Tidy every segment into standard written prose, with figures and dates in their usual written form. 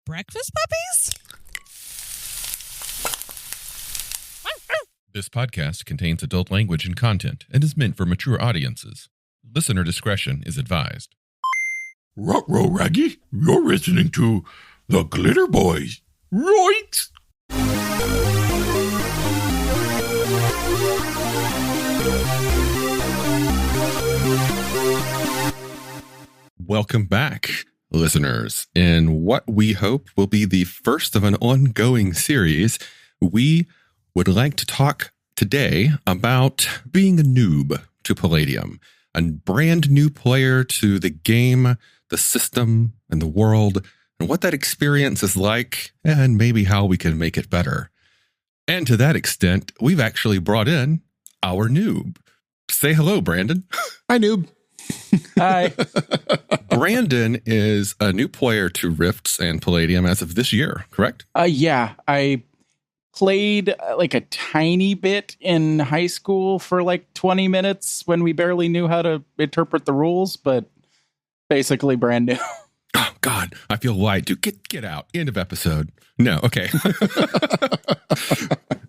Breakfast puppies? This podcast contains adult language and content and is meant for mature audiences. Listener discretion is advised. Ruh-roh, Raggy, you're listening to the Glitterbois, right? Welcome back, listeners. In what we hope will be the first of an ongoing series, we would like to talk today about being a noob to Palladium, a brand new player to the game, the system, and the world, and what that experience is like, and maybe how we can make it better. And to that extent, we've actually brought in our noob. Say hello, Brandon. Hi, Noob. Hi. Brandon is a new player to Rifts and Palladium as of this year, correct? Yeah, I played like a tiny bit in high school for like 20 minutes when we barely knew how to interpret the rules, but basically brand new. Oh, God, I feel light. Dude, get out. End of episode. No, okay.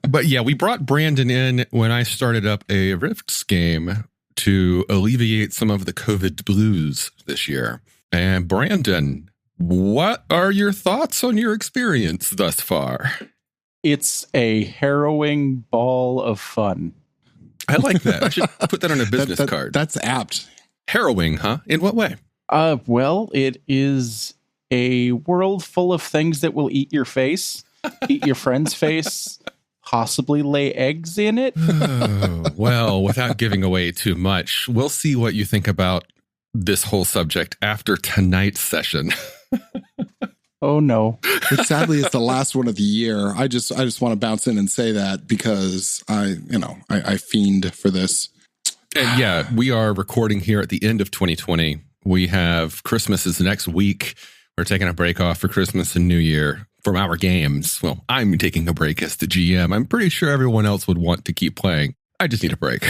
But yeah, we brought Brandon in when I started up a Rifts game to alleviate some of the COVID blues this year. And Brandon, what are your thoughts on your experience thus far? It's a harrowing ball of fun. I like that. I should put that on a business card. That's apt. Harrowing, huh? In what way? Well, it is a world full of things that will eat your face, eat your friend's face, possibly lay eggs in it. Oh, well, without giving away too much, we'll see what you think about this whole subject after tonight's session. Oh, no. But sadly, it's the last one of the year. I just want to bounce in and say that because I fiend for this. And yeah, we are recording here at the end of 2020. We have Christmas is next week. We're taking a break off for Christmas and New Year from our games. Well, I'm taking a break as the GM. I'm pretty sure everyone else would want to keep playing. I just need a break.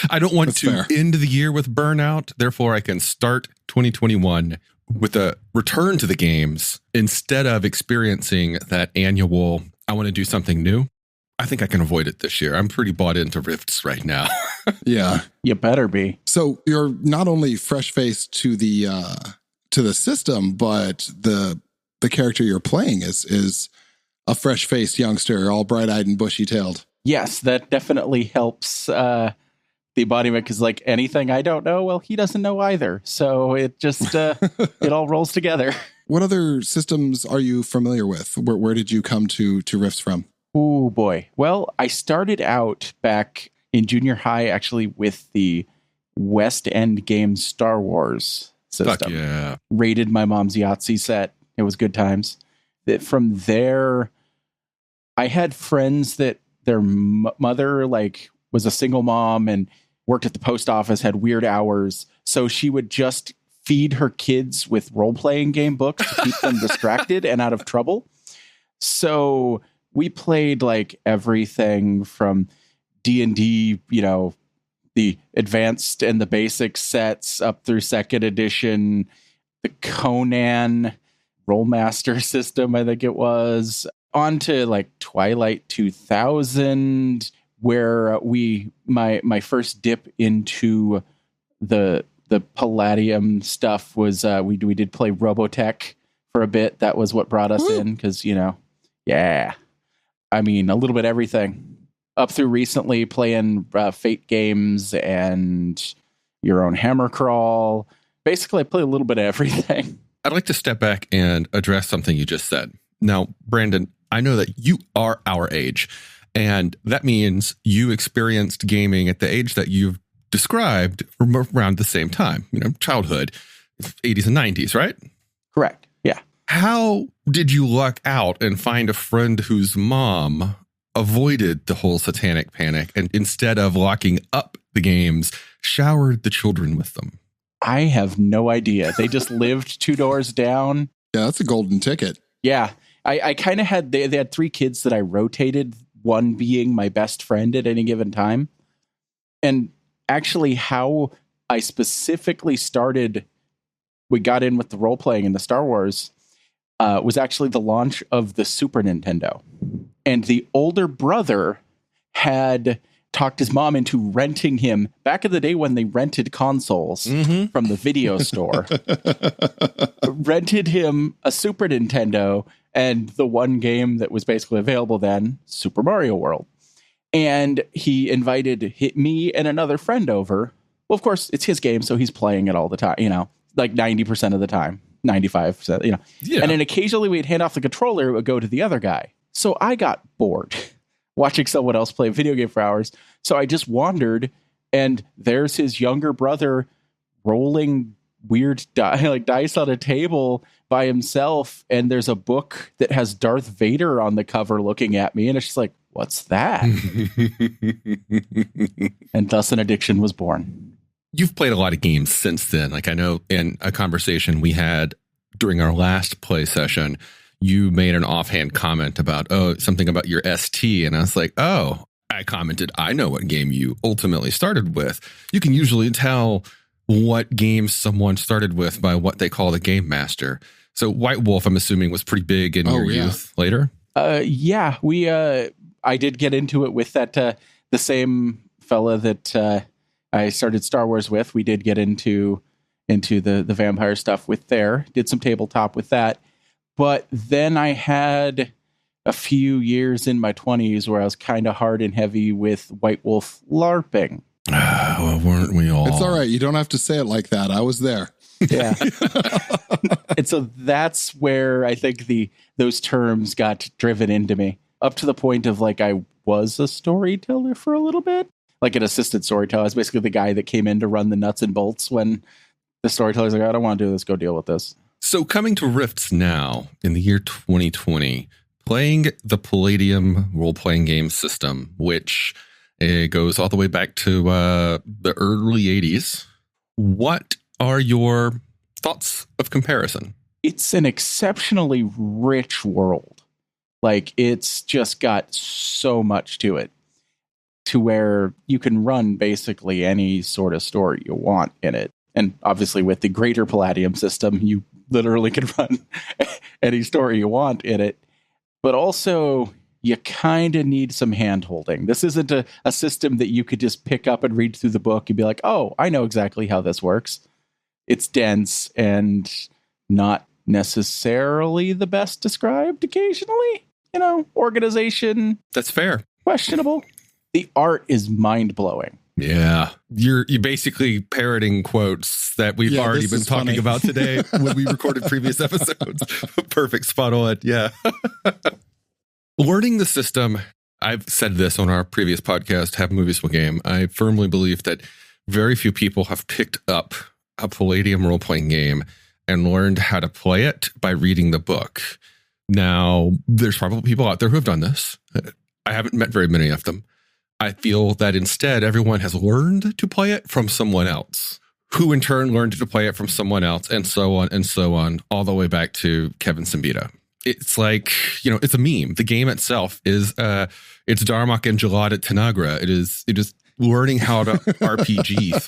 I don't want to end the year with burnout. Therefore, I can start 2021 with a return to the games instead of experiencing that annual, I want to do something new. I think I can avoid it this year. I'm pretty bought into Rifts right now. Yeah. You better be. So you're not only fresh-faced to the system, but the character you're playing is a fresh-faced youngster, all bright-eyed and bushy-tailed. Yes, that definitely helps the embodiment, because like anything I don't know, well, he doesn't know either. So it just, it all rolls together. What other systems are you familiar with? Where did you come to Rifts from? Oh, boy. Well, I started out back in junior high, actually, with the West End Games Star Wars system. Fuck yeah. Raided my mom's Yahtzee set. It was good times. From there, I had friends that their mother was a single mom and worked at the post office, had weird hours. So she would just feed her kids with role-playing game books to keep them distracted and out of trouble. So we played like everything from D&D, the advanced and the basic sets up through second edition, the Conan Rollmaster system, I think it was, on to like Twilight 2000, where my first dip into the Palladium stuff was we did play Robotech for a bit. That was what brought us in, because yeah, I mean a little bit everything up through recently playing Fate games and your own Hammer Crawl. Basically, I play a little bit of everything. I'd like to step back and address something you just said. Now, Brandon, I know that you are our age, and that means you experienced gaming at the age that you've described around the same time, childhood, 80s and 90s, right? Correct. Yeah. How did you luck out and find a friend whose mom avoided the whole satanic panic and instead of locking up the games, showered the children with them? I have no idea. They just lived 2 doors down. Yeah, that's a golden ticket. Yeah. I kind of had, they had 3 kids that I rotated, one being my best friend at any given time. And actually how I specifically started, we got in with the role playing in the Star Wars. was actually the launch of the Super Nintendo. And the older brother had talked his mom into renting him, back in the day when they rented consoles from the video store, rented him a Super Nintendo and the one game that was basically available then, Super Mario World. And he invited me and another friend over. Well, of course, it's his game, so he's playing it all the time, like 90% of the time, 95%, Yeah. And then occasionally we'd hand off the controller, it would go to the other guy. So I got bored watching someone else play a video game for hours. So I just wandered, and there's his younger brother rolling weird dice on a table by himself. And there's a book that has Darth Vader on the cover looking at me. And it's just like, what's that? And thus an addiction was born. You've played a lot of games since then. Like, I know in a conversation we had during our last play session, you made an offhand comment about, something about your ST. And I was like, I commented, I know what game you ultimately started with. You can usually tell what game someone started with by what they call the game master. So White Wolf, I'm assuming, was pretty big in your youth later. Yeah, I did get into it with that, the same fella that I started Star Wars with. We did get into the vampire stuff with there, did some tabletop with that. But then I had a few years in my 20s where I was kind of hard and heavy with White Wolf LARPing. Well, weren't we all? It's all right. You don't have to say it like that. I was there. Yeah. And so that's where I think those terms got driven into me, up to the point of like I was a storyteller for a little bit, like an assistant storyteller. I was basically the guy that came in to run the nuts and bolts when the storyteller's like, I don't want to do this. Go deal with this. So coming to Rifts now in the year 2020, playing the Palladium role-playing game system, which goes all the way back to the early 80s. What are your thoughts of comparison? It's an exceptionally rich world. Like, it's just got so much to it, to where you can run basically any sort of story you want in it. And obviously with the greater Palladium system, you literally can run any story you want in it. But also, you kind of need some hand-holding. This isn't a system that you could just pick up and read through the book and be like, oh, I know exactly how this works. It's dense and not necessarily the best described occasionally. Organization. That's fair. Questionable. The art is mind-blowing. Yeah. You're basically parroting quotes that we've already been talking about today when we recorded previous episodes. Perfect. Spot on. Yeah. Learning the system. I've said this on our previous podcast, Have Movies Will Game. I firmly believe that very few people have picked up a Palladium role-playing game and learned how to play it by reading the book. Now, there's probably people out there who have done this. I haven't met very many of them. I feel that instead, everyone has learned to play it from someone else, who in turn learned to play it from someone else, and so on, all the way back to Kevin Siembieda. It's like, it's a meme. The game itself is, it's Darmok and Jalad at Tanagra. It is learning how to RPG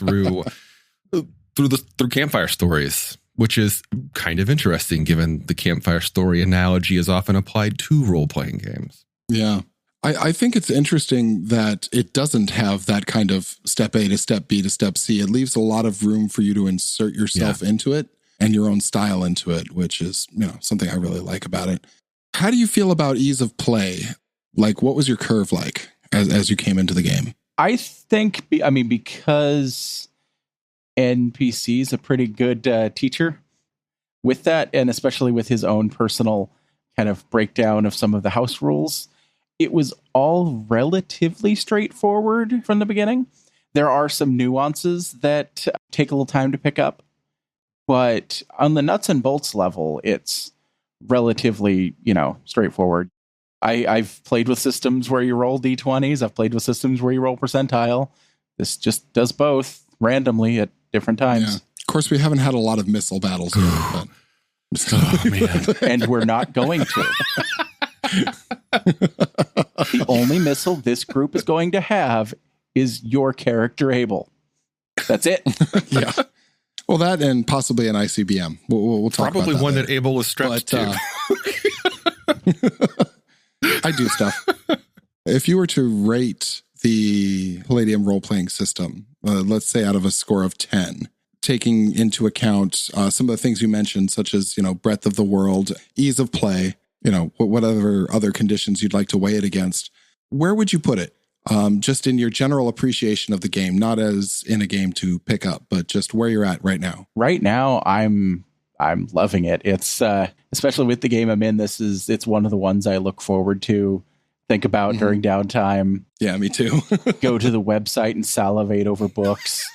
through campfire stories, which is kind of interesting given the campfire story analogy is often applied to role-playing games. Yeah. I think it's interesting that it doesn't have that kind of step A to step B to step C. It leaves a lot of room for you to insert yourself into it and your own style into it, which is, something I really like about it. How do you feel about ease of play? Like, what was your curve like as you came into the game? I think, because NPC is a pretty good teacher with that, and especially with his own personal kind of breakdown of some of the house rules, it was all relatively straightforward from the beginning. There are some nuances that take a little time to pick up, but on the nuts and bolts level, it's relatively, straightforward. I've played with systems where you roll D20s. I've played with systems where you roll percentile. This just does both randomly at different times. Yeah. Of course, we haven't had a lot of missile battles here, but... Oh, man. And we're not going to. The only missile this group is going to have is your character Abel. That's it. Yeah. Well, that and possibly an ICBM. We'll talk Probably about that one later. that Abel was strapped to. I do stuff. If you were to rate the Palladium role-playing system, let's say out of a score of 10, taking into account some of the things you mentioned, such as, breadth of the world, ease of play, whatever other conditions you'd like to weigh it against, where would you put it? Just in your general appreciation of the game, not as in a game to pick up, but just where you're at right now. Right now, I'm loving it. It's especially with the game I'm in. It's one of the ones I look forward to, think about during downtime. Yeah, me too. Go to the website and salivate over books.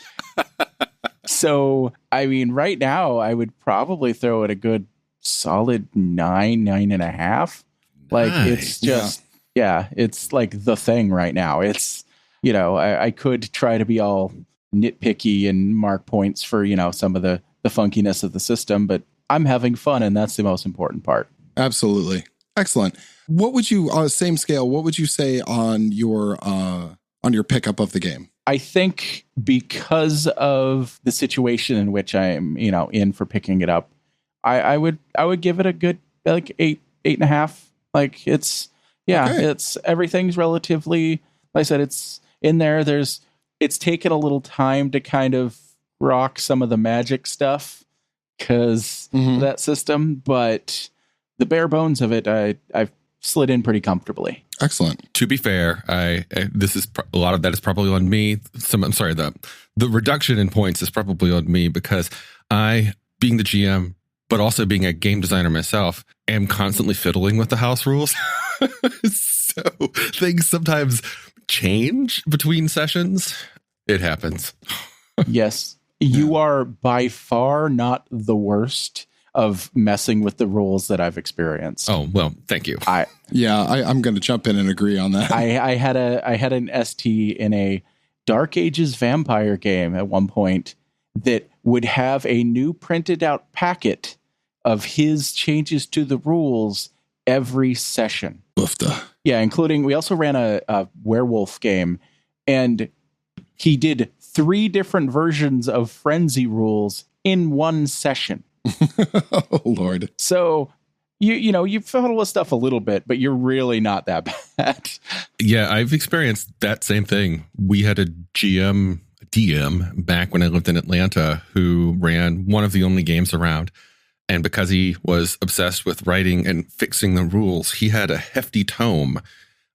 So, I mean, right now I would probably throw it a good solid 9.5. Like it's just, it's like the thing right now. It's, I could try to be all nitpicky and mark points for, some of the funkiness of the system, but I'm having fun, and that's the most important part. Absolutely. Excellent. What would you, on the same scale, what would you say on your pickup of the game? I think because of the situation in which I'm, in for picking it up, I would give it a good, like 8.5. Like it's everything's relatively, like I said, it's in there. It's taken a little time to kind of rock some of the magic stuff because of that system, but the bare bones of it, I've slid in pretty comfortably. Excellent. To be fair, this is a lot of that is probably on me. The reduction in points is probably on me because I, being the GM, but also being a game designer myself, am constantly fiddling with the house rules. So things sometimes change between sessions. It happens. Yes. You are by far not the worst of messing with the rules that I've experienced. Oh, well, thank you. I'm going to jump in and agree on that. I had an ST in a Dark Ages vampire game at one point that would have a new printed out packet of his changes to the rules every session. Oofta. Yeah, including we also ran a werewolf game, and he did 3 different versions of frenzy rules in one session. Oh, Lord. So you fiddle with stuff a little bit, but you're really not that bad. Yeah, I've experienced that same thing. We had a DM back when I lived in Atlanta who ran one of the only games around. And because he was obsessed with writing and fixing the rules, he had a hefty tome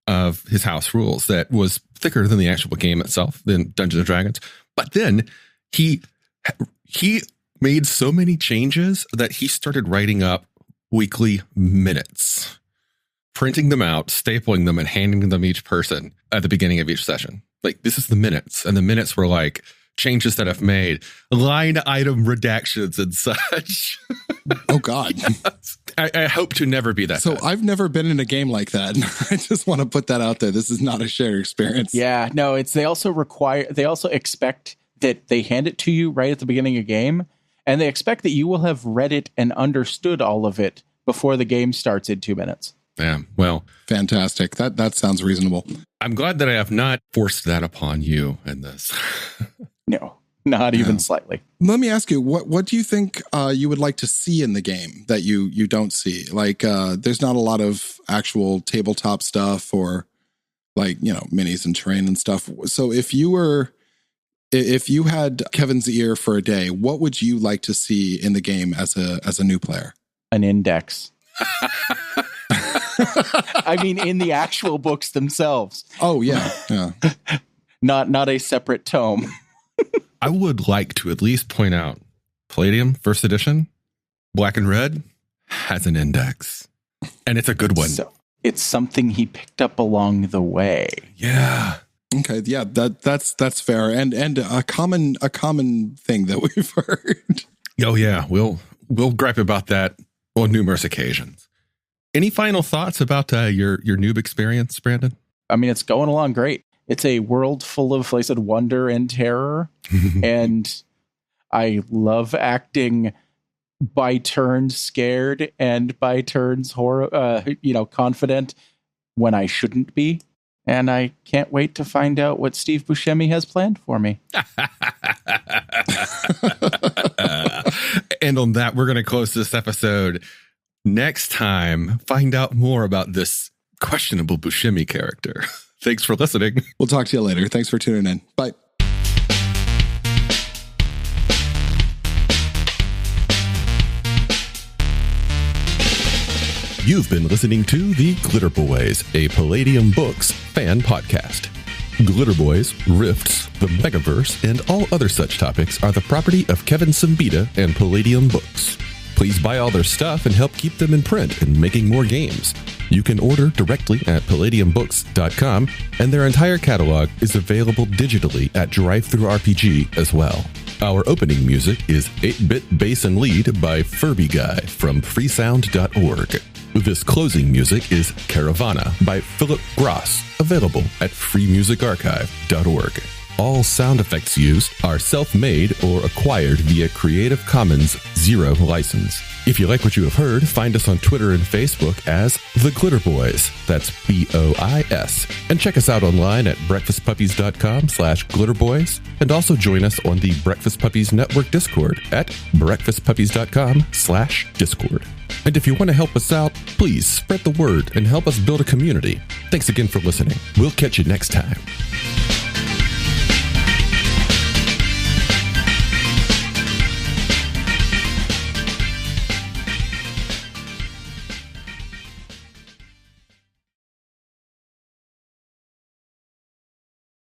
of his house rules that was thicker than the actual game itself, than Dungeons and Dragons. But then he made so many changes that he started writing up weekly minutes, printing them out, stapling them, and handing them each person at the beginning of each session. Like, this is the minutes. And the minutes were like changes that I've made, line item redactions and such. Oh, God. Yes. I hope to never be that. So bad. I've never been in a game like that. I just want to put that out there. This is not a shared experience. Yeah, no, they also expect that they hand it to you right at the beginning of game, and they expect that you will have read it and understood all of it before the game starts in 2 minutes. Yeah, well, fantastic. That sounds reasonable. I'm glad that I have not forced that upon you in this. No, not even slightly. Let me ask you, what do you think you would like to see in the game that you don't see? Like, there's not a lot of actual tabletop stuff or like, minis and terrain and stuff. So if you had Kevin's ear for a day, what would you like to see in the game as a new player? An index. I mean, in the actual books themselves. Oh, yeah. Not a separate tome. I would like to at least point out Palladium First Edition, Black and Red, has an index. And it's a good one. So it's something he picked up along the way. Yeah. Okay, yeah, that's fair. And a common thing that we've heard. Oh yeah, we'll gripe about that on numerous occasions. Any final thoughts about your Noob experience, Brandon? I mean, it's going along great. It's a world full of, like I said, wonder and terror. And I love acting by turns scared and by turns confident when I shouldn't be. And I can't wait to find out what Steve Buscemi has planned for me. And on that, we're going to close this episode. Next time, find out more about this questionable Buscemi character. Thanks for listening. We'll talk to you later. Thanks for tuning in. Bye. You've been listening to The Glitterbois, a Palladium Books fan podcast. Glitterbois, Rifts, the Megaverse, and all other such topics are the property of Kevin Siembieda and Palladium Books. Please buy all their stuff and help keep them in print and making more games. You can order directly at palladiumbooks.com, and their entire catalog is available digitally at Drive-Thru RPG as well. Our opening music is 8-Bit Bass and Lead by Furby Guy from freesound.org. This closing music is Caravana by Philip Gross, available at freemusicarchive.org. All sound effects used are self-made or acquired via Creative Commons Zero license. If you like what you have heard, find us on Twitter and Facebook as The Glitterbois. That's BOIS. And check us out online at breakfastpuppies.com/glitterboys. And also join us on the Breakfast Puppies Network Discord at breakfastpuppies.com/discord. And if you want to help us out, please spread the word and help us build a community. Thanks again for listening. We'll catch you next time.